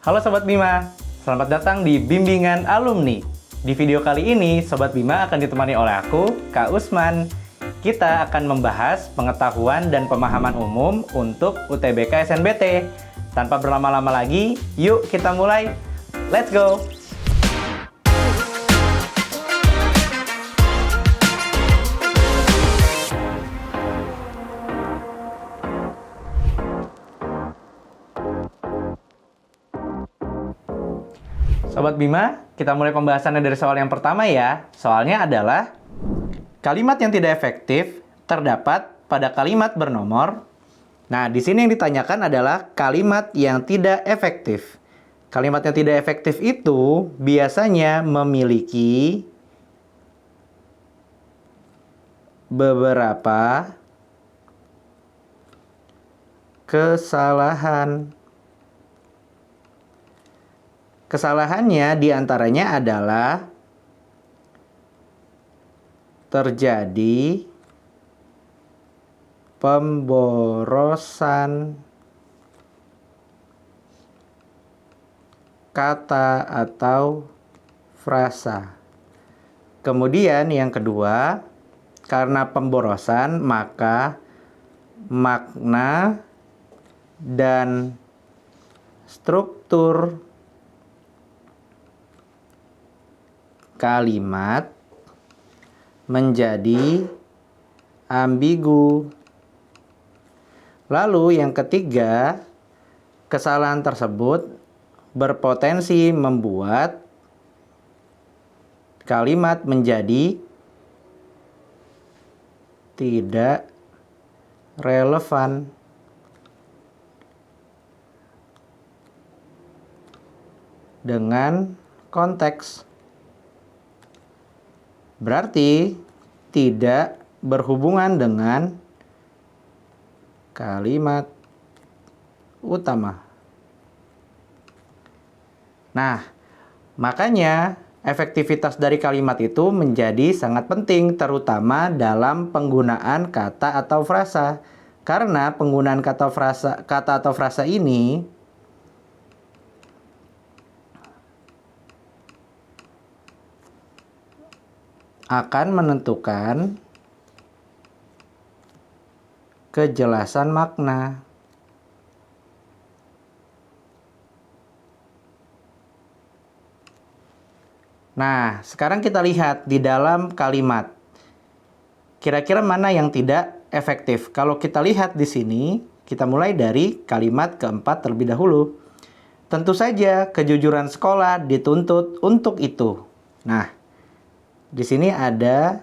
Halo Sobat Bima, selamat datang di Bimbingan Alumni. Di video kali ini, Sobat Bima akan ditemani oleh aku, Kak Usman. Kita akan membahas pengetahuan dan pemahaman umum untuk UTBK SNBT. Tanpa berlama-lama lagi, yuk kita mulai. Let's go! Sobat Bima, kita mulai pembahasannya dari soal yang pertama ya. Soalnya adalah kalimat yang tidak efektif terdapat pada kalimat bernomor. Nah, di sini yang ditanyakan adalah kalimat yang tidak efektif. Kalimat yang tidak efektif itu biasanya memiliki beberapa kesalahan. Kesalahannya diantaranya adalah terjadi pemborosan kata atau frasa. Kemudian yang kedua, karena pemborosan maka makna dan struktur kalimat menjadi ambigu. Lalu yang ketiga, kesalahan tersebut berpotensi membuat kalimat menjadi tidak relevan. Dengan konteks. Berarti tidak berhubungan dengan kalimat utama. Nah, makanya efektivitas dari kalimat itu menjadi sangat penting, terutama dalam penggunaan kata atau frasa. Karena penggunaan kata atau frasa ini akan menentukan kejelasan makna. Nah, sekarang kita lihat di dalam kalimat. Kira-kira mana yang tidak efektif? Kalau kita lihat di sini, kita mulai dari kalimat keempat terlebih dahulu. Tentu saja kejujuran sekolah dituntut untuk itu. Nah, di sini ada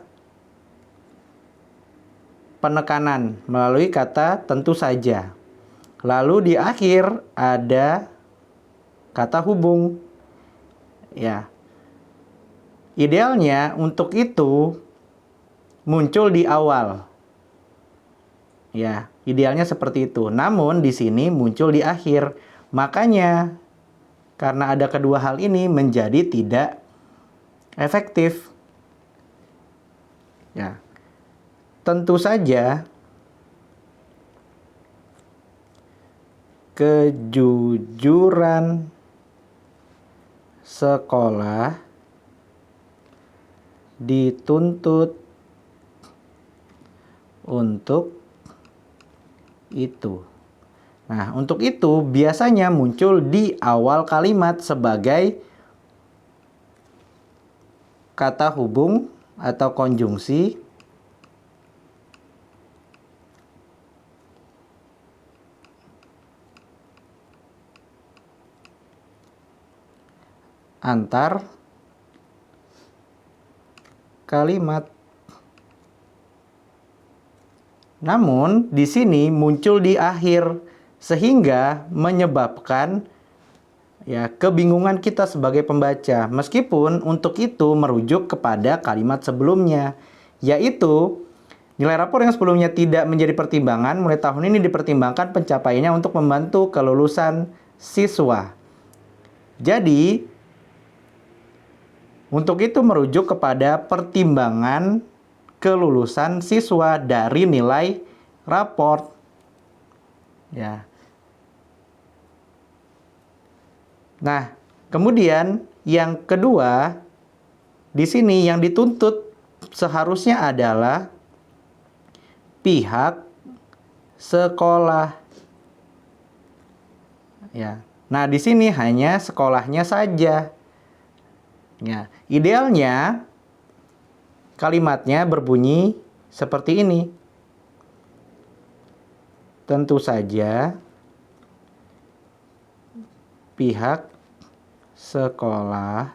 penekanan melalui kata tentu saja. Lalu di akhir ada kata hubung. Ya. Idealnya untuk itu muncul di awal. Ya, idealnya seperti itu. Namun di sini muncul di akhir. Makanya karena ada kedua hal ini menjadi tidak efektif. Ya, tentu saja kejujuran sekolah dituntut untuk itu. Nah, untuk itu biasanya muncul di awal kalimat sebagai kata hubung atau konjungsi antar kalimat. Namun di sini muncul di akhir sehingga menyebabkan kebingungan kita sebagai pembaca, meskipun untuk itu merujuk kepada kalimat sebelumnya, yaitu nilai rapor yang sebelumnya tidak menjadi pertimbangan, mulai tahun ini dipertimbangkan pencapaiannya untuk membantu kelulusan siswa. Jadi, untuk itu merujuk kepada pertimbangan kelulusan siswa dari nilai rapor. Ya. Nah, kemudian yang kedua, di sini yang dituntut seharusnya adalah pihak sekolah. Ya. Nah, di sini hanya sekolahnya saja. Ya, idealnya kalimatnya berbunyi seperti ini. Tentu saja pihak sekolah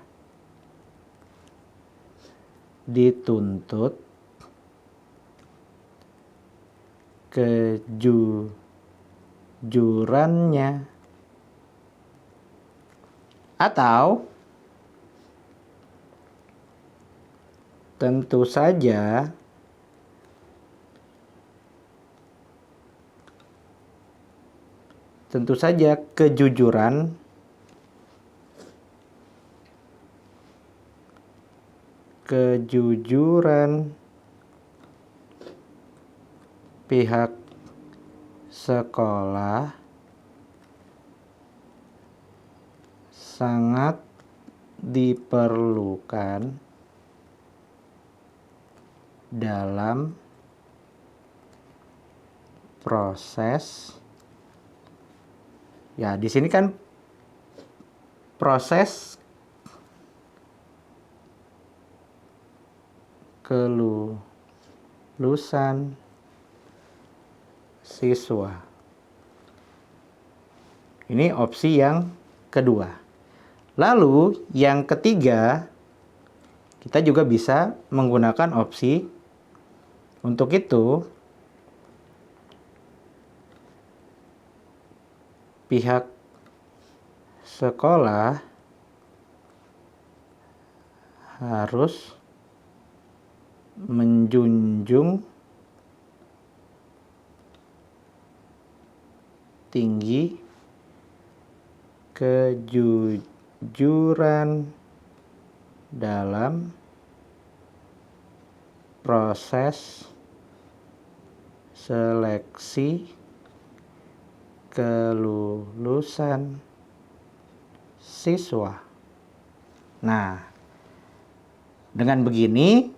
dituntut kejujurannya, atau tentu saja kejujuran pihak sekolah sangat diperlukan dalam proses. Ya, di sini kan proses kelulusan siswa. Ini opsi yang kedua. Lalu yang ketiga, kita juga bisa menggunakan opsi untuk itu pihak sekolah harus menjunjung tinggi kejujuran dalam proses seleksi kelulusan siswa. Nah, dengan begini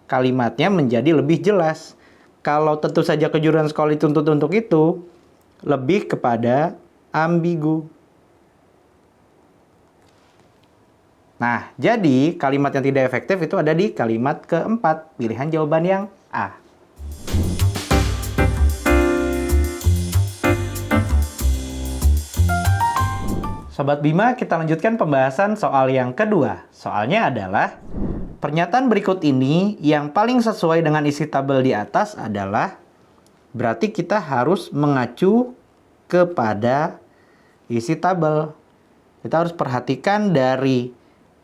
kalimatnya menjadi lebih jelas. Kalau tentu saja kejujuran sekolah dituntut untuk itu, lebih kepada ambigu. Nah, jadi kalimat yang tidak efektif itu ada di kalimat keempat. Pilihan jawaban yang A. Sobat Bima, kita lanjutkan pembahasan soal yang kedua. Soalnya adalah, pernyataan berikut ini yang paling sesuai dengan isi tabel di atas adalah, berarti kita harus mengacu kepada isi tabel. Kita harus perhatikan dari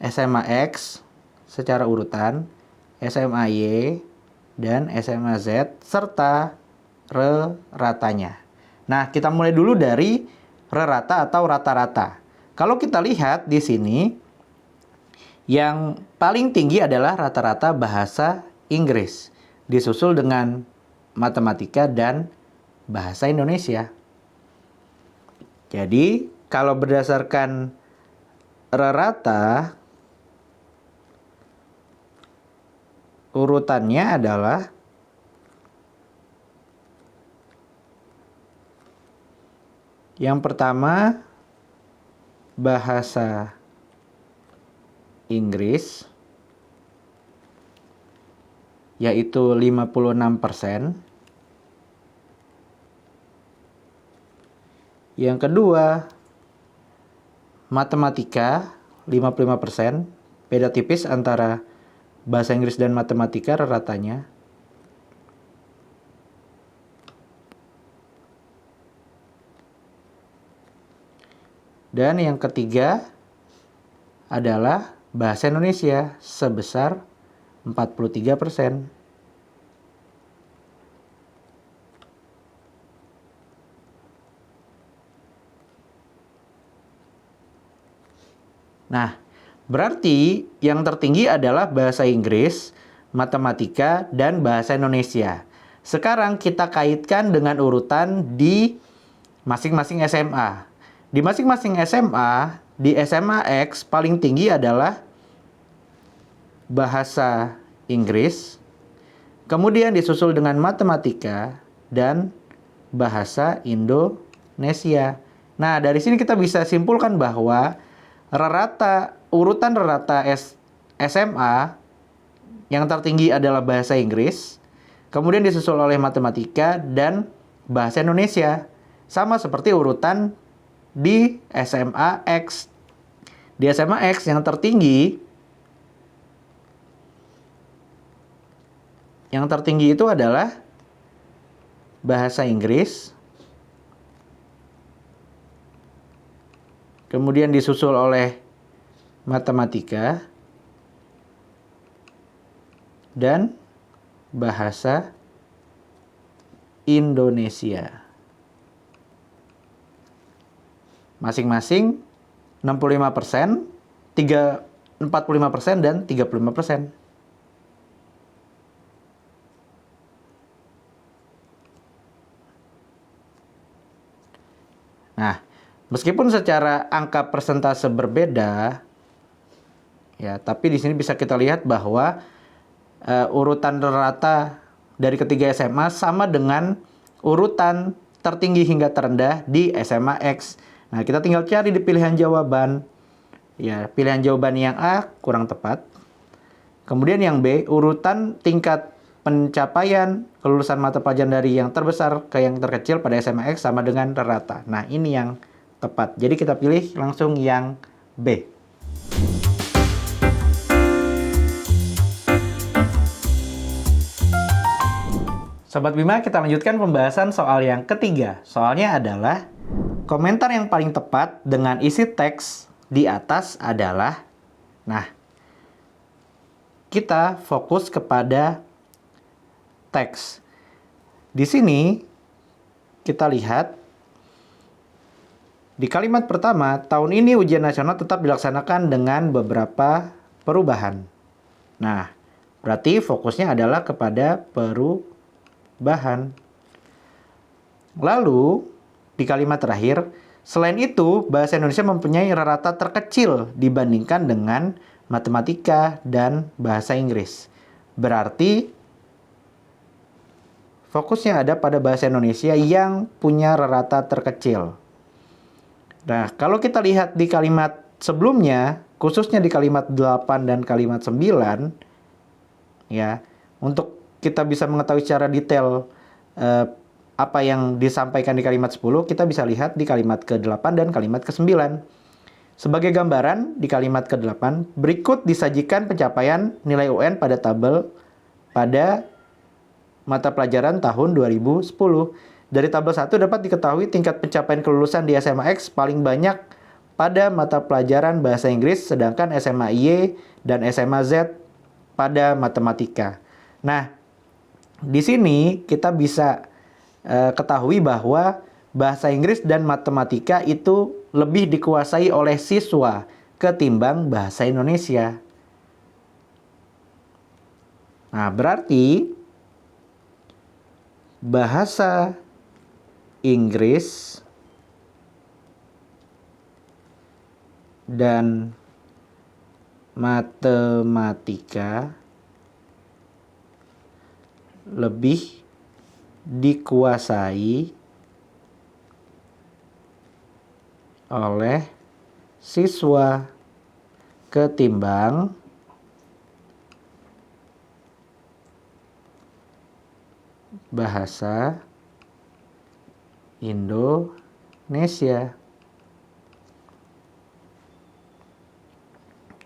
SMA X secara urutan, SMA Y, dan SMA Z, serta re-ratanya. Nah, kita mulai dulu dari re-rata atau rata-rata. Kalau kita lihat di sini, yang paling tinggi adalah rata-rata bahasa Inggris, disusul dengan matematika dan bahasa Indonesia. Jadi, kalau berdasarkan rata, urutannya adalah yang pertama bahasa Inggris, yaitu 56%. Yang kedua, matematika 55%. Beda tipis antara bahasa Inggris dan matematika ratanya. Dan yang ketiga adalah bahasa Indonesia sebesar 43%. Nah, berarti yang tertinggi adalah bahasa Inggris, matematika, dan bahasa Indonesia. Sekarang kita kaitkan dengan urutan di masing-masing SMA. Di masing-masing SMA di SMA X paling tinggi adalah bahasa Inggris, kemudian disusul dengan matematika dan bahasa Indonesia. Nah, dari sini kita bisa simpulkan bahwa urutan rata SMA yang tertinggi adalah bahasa Inggris, kemudian disusul oleh matematika dan bahasa Indonesia. Sama seperti urutan di SMA X. Di SMA X yang tertinggi itu adalah bahasa Inggris, kemudian disusul oleh matematika dan bahasa Indonesia. Masing-masing 65%, 45% dan 35%. Nah, meskipun secara angka persentase berbeda, ya, tapi di sini bisa kita lihat bahwa urutan rata dari ketiga SMA sama dengan urutan tertinggi hingga terendah di SMA X. Nah, kita tinggal cari di pilihan jawaban. Ya, pilihan jawaban yang A kurang tepat. Kemudian yang B, urutan tingkat pencapaian kelulusan mata pelajaran dari yang terbesar ke yang terkecil pada SMA X sama dengan rata. Nah, ini yang tepat. Jadi kita pilih langsung yang B. Sobat Bima, kita lanjutkan pembahasan soal yang ketiga. Soalnya adalah komentar yang paling tepat dengan isi teks di atas adalah, nah, kita fokus kepada teks. Di sini kita lihat di kalimat pertama, tahun ini ujian nasional tetap dilaksanakan dengan beberapa perubahan. Nah, berarti fokusnya adalah kepada perubahan. Lalu, di kalimat terakhir, selain itu, bahasa Indonesia mempunyai rata terkecil dibandingkan dengan matematika dan bahasa Inggris. Berarti, fokusnya ada pada bahasa Indonesia yang punya rata terkecil. Nah, kalau kita lihat di kalimat sebelumnya, khususnya di kalimat 8 dan kalimat 9, ya, untuk kita bisa mengetahui secara detail apa yang disampaikan di kalimat 10, kita bisa lihat di kalimat ke-8 dan kalimat ke-9. Sebagai gambaran, di kalimat ke-8, berikut disajikan pencapaian nilai UN pada tabel pada mata pelajaran tahun 2010. Dari tabel 1 dapat diketahui tingkat pencapaian kelulusan di SMA X paling banyak pada mata pelajaran bahasa Inggris, sedangkan SMA Y dan SMA Z pada matematika. Nah, di sini kita bisa ketahui bahwa bahasa Inggris dan matematika itu lebih dikuasai oleh siswa ketimbang bahasa Indonesia. Nah, berarti bahasa Inggris dan matematika lebih dikuasai oleh siswa ketimbang bahasa Indonesia.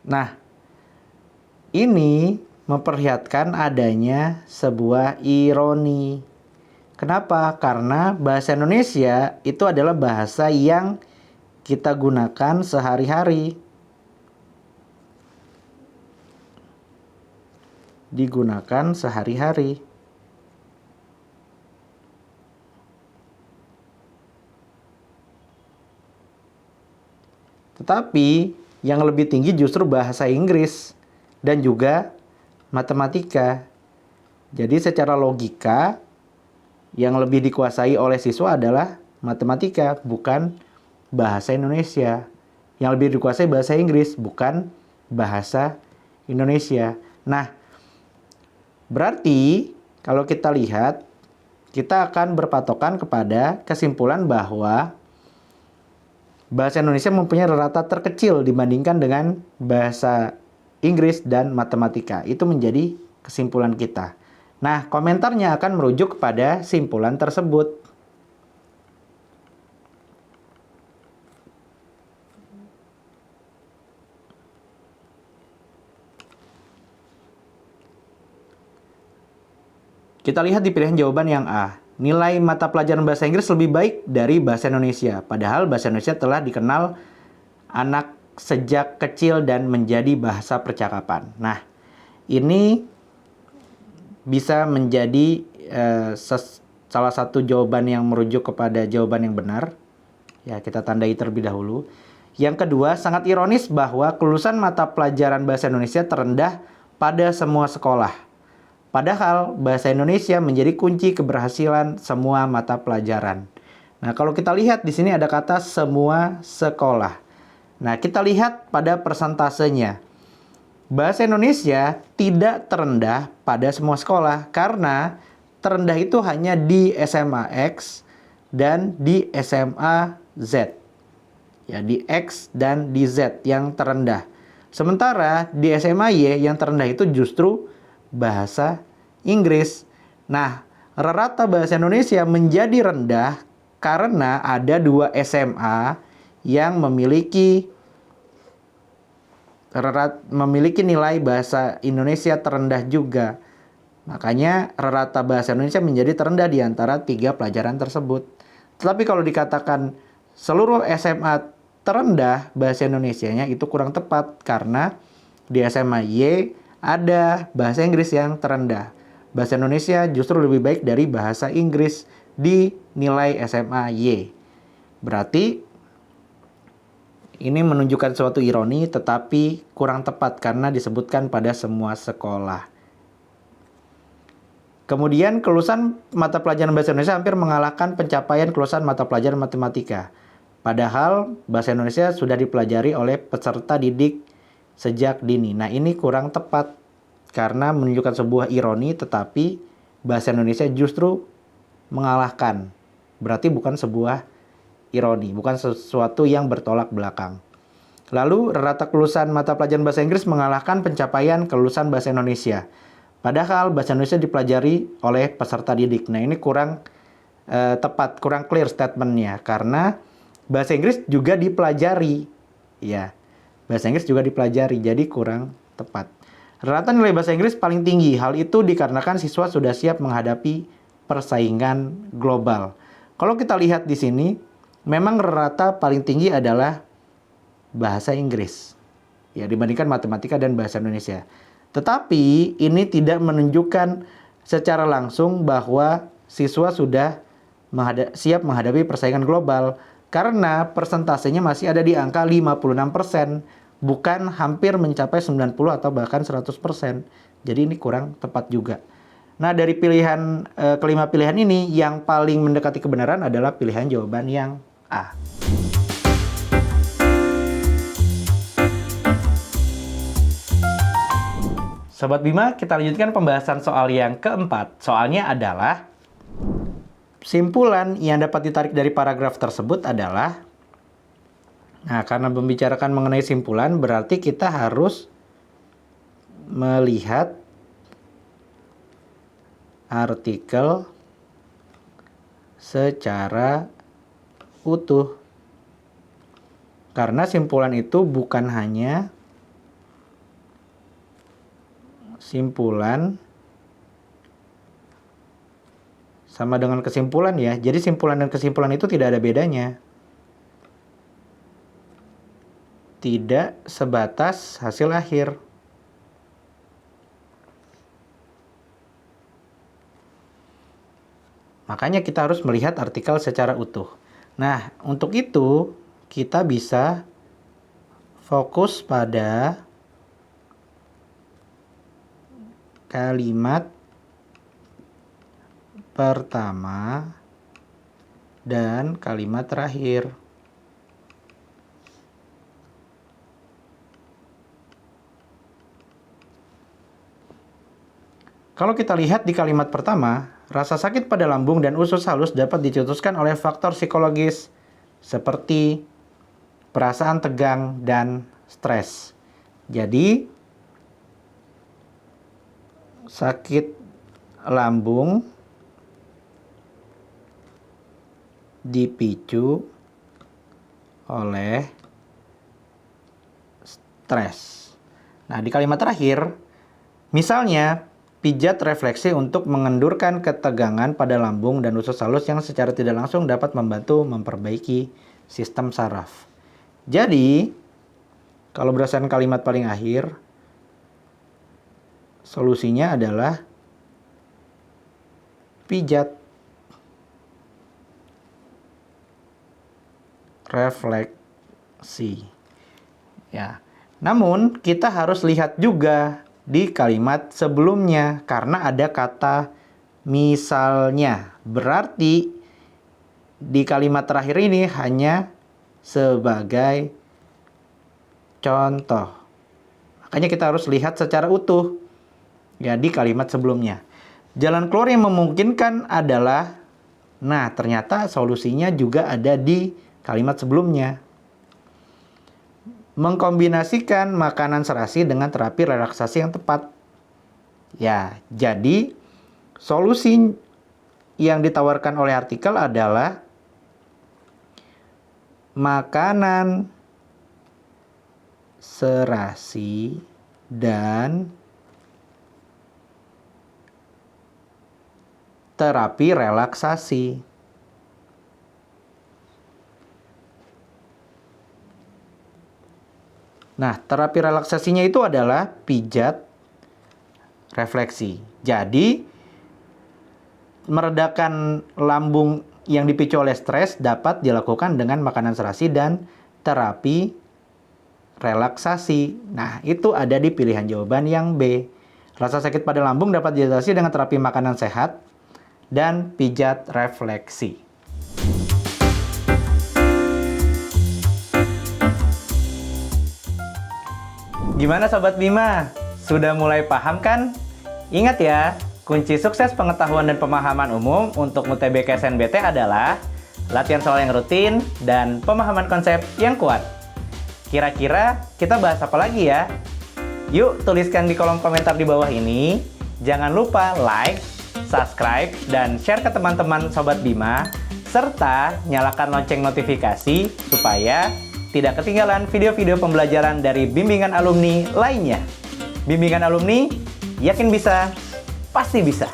Nah, ini memperlihatkan adanya sebuah ironi. Kenapa? Karena bahasa Indonesia itu adalah bahasa yang kita gunakan sehari-hari. Digunakan sehari-hari. Tetapi yang lebih tinggi justru bahasa Inggris dan juga matematika. Jadi secara logika yang lebih dikuasai oleh siswa adalah matematika, bukan bahasa Indonesia. Yang lebih dikuasai bahasa Inggris, bukan bahasa Indonesia. Nah, berarti kalau kita lihat, kita akan berpatokan kepada kesimpulan bahwa bahasa Indonesia mempunyai rata terkecil dibandingkan dengan bahasa Inggris dan matematika. Itu menjadi kesimpulan kita. Nah, komentarnya akan merujuk kepada simpulan tersebut. Kita lihat di pilihan jawaban yang A. Nilai mata pelajaran bahasa Inggris lebih baik dari bahasa Indonesia. Padahal bahasa Indonesia telah dikenal anak sejak kecil dan menjadi bahasa percakapan. Nah, ini bisa menjadi salah satu jawaban yang merujuk kepada jawaban yang benar. Ya, kita tandai terlebih dahulu. Yang kedua, sangat ironis bahwa kelulusan mata pelajaran bahasa Indonesia terendah pada semua sekolah. Padahal bahasa Indonesia menjadi kunci keberhasilan semua mata pelajaran. Nah, kalau kita lihat di sini ada kata semua sekolah. Nah, kita lihat pada persentasenya. Bahasa Indonesia tidak terendah pada semua sekolah karena terendah itu hanya di SMA X dan di SMA Z. Ya, di X dan di Z yang terendah. Sementara di SMA Y yang terendah itu justru bahasa Inggris. Nah, rata bahasa Indonesia menjadi rendah karena ada 2 SMA yang memiliki nilai bahasa Indonesia terendah juga. Makanya rata bahasa Indonesia menjadi terendah di antara 3 pelajaran tersebut. Tetapi kalau dikatakan seluruh SMA terendah bahasa Indonesianya itu kurang tepat karena di SMA Y ada bahasa Inggris yang terendah. Bahasa Indonesia justru lebih baik dari bahasa Inggris di nilai SMA Y. Berarti ini menunjukkan suatu ironi tetapi kurang tepat karena disebutkan pada semua sekolah. Kemudian kelulusan mata pelajaran bahasa Indonesia hampir mengalahkan pencapaian kelulusan mata pelajaran matematika. Padahal bahasa Indonesia sudah dipelajari oleh peserta didik sejak dini. Nah, ini kurang tepat karena menunjukkan sebuah ironi tetapi bahasa Indonesia justru mengalahkan. Berarti bukan sebuah ironi, bukan sesuatu yang bertolak belakang. Lalu, rata kelulusan mata pelajaran bahasa Inggris mengalahkan pencapaian kelulusan bahasa Indonesia. Padahal bahasa Indonesia dipelajari oleh peserta didik. Nah, ini kurang tepat, kurang clear statementnya karena bahasa Inggris juga dipelajari. Ya, bahasa Inggris juga dipelajari, jadi kurang tepat. Rata nilai bahasa Inggris paling tinggi. Hal itu dikarenakan siswa sudah siap menghadapi persaingan global. Kalau kita lihat di sini, memang rata paling tinggi adalah bahasa Inggris. Ya, dibandingkan matematika dan bahasa Indonesia. Tetapi ini tidak menunjukkan secara langsung bahwa siswa sudah siap menghadapi persaingan global karena persentasenya masih ada di angka 56%. Bukan hampir mencapai 90 atau bahkan 100%. Jadi ini kurang tepat juga. Nah, dari pilihan kelima pilihan ini, yang paling mendekati kebenaran adalah pilihan jawaban yang A. Sobat Bima, kita lanjutkan pembahasan soal yang keempat. Soalnya adalah, simpulan yang dapat ditarik dari paragraf tersebut adalah, nah, karena membicarakan mengenai simpulan, berarti kita harus melihat artikel secara utuh. Karena simpulan itu bukan hanya simpulan sama dengan kesimpulan ya. Jadi simpulan dan kesimpulan itu tidak ada bedanya. Tidak sebatas hasil akhir. Makanya kita harus melihat artikel secara utuh. Nah, untuk itu kita bisa fokus pada kalimat pertama dan kalimat terakhir. Kalau kita lihat di kalimat pertama, rasa sakit pada lambung dan usus halus dapat dicetuskan oleh faktor psikologis seperti perasaan tegang dan stres. Jadi, sakit lambung dipicu oleh stres. Nah, di kalimat terakhir, misalnya, pijat refleksi untuk mengendurkan ketegangan pada lambung dan usus halus yang secara tidak langsung dapat membantu memperbaiki sistem saraf. Jadi, kalau berdasarkan kalimat paling akhir, solusinya adalah pijat refleksi. Ya. Namun, kita harus lihat juga di kalimat sebelumnya karena ada kata misalnya. Berarti di kalimat terakhir ini hanya sebagai contoh. Makanya kita harus lihat secara utuh ya di kalimat sebelumnya. Jalan keluar yang memungkinkan adalah, nah ternyata solusinya juga ada di kalimat sebelumnya. Mengkombinasikan makanan serasi dengan terapi relaksasi yang tepat. Ya, jadi solusi yang ditawarkan oleh artikel adalah makanan serasi dan terapi relaksasi. Nah, terapi relaksasinya itu adalah pijat refleksi. Jadi, meredakan lambung yang dipicu oleh stres dapat dilakukan dengan makanan serasi dan terapi relaksasi. Nah, itu ada di pilihan jawaban yang B. Rasa sakit pada lambung dapat diatasi dengan terapi makanan sehat dan pijat refleksi. Gimana Sobat Bima? Sudah mulai paham kan? Ingat ya, kunci sukses pengetahuan dan pemahaman umum untuk UTBK SNBT adalah latihan soal yang rutin dan pemahaman konsep yang kuat. Kira-kira kita bahas apa lagi ya? Yuk tuliskan di kolom komentar di bawah ini. Jangan lupa like, subscribe, dan share ke teman-teman Sobat Bima, serta nyalakan lonceng notifikasi supaya tidak ketinggalan video-video pembelajaran dari bimbingan alumni lainnya. Bimbingan alumni, yakin bisa, pasti bisa.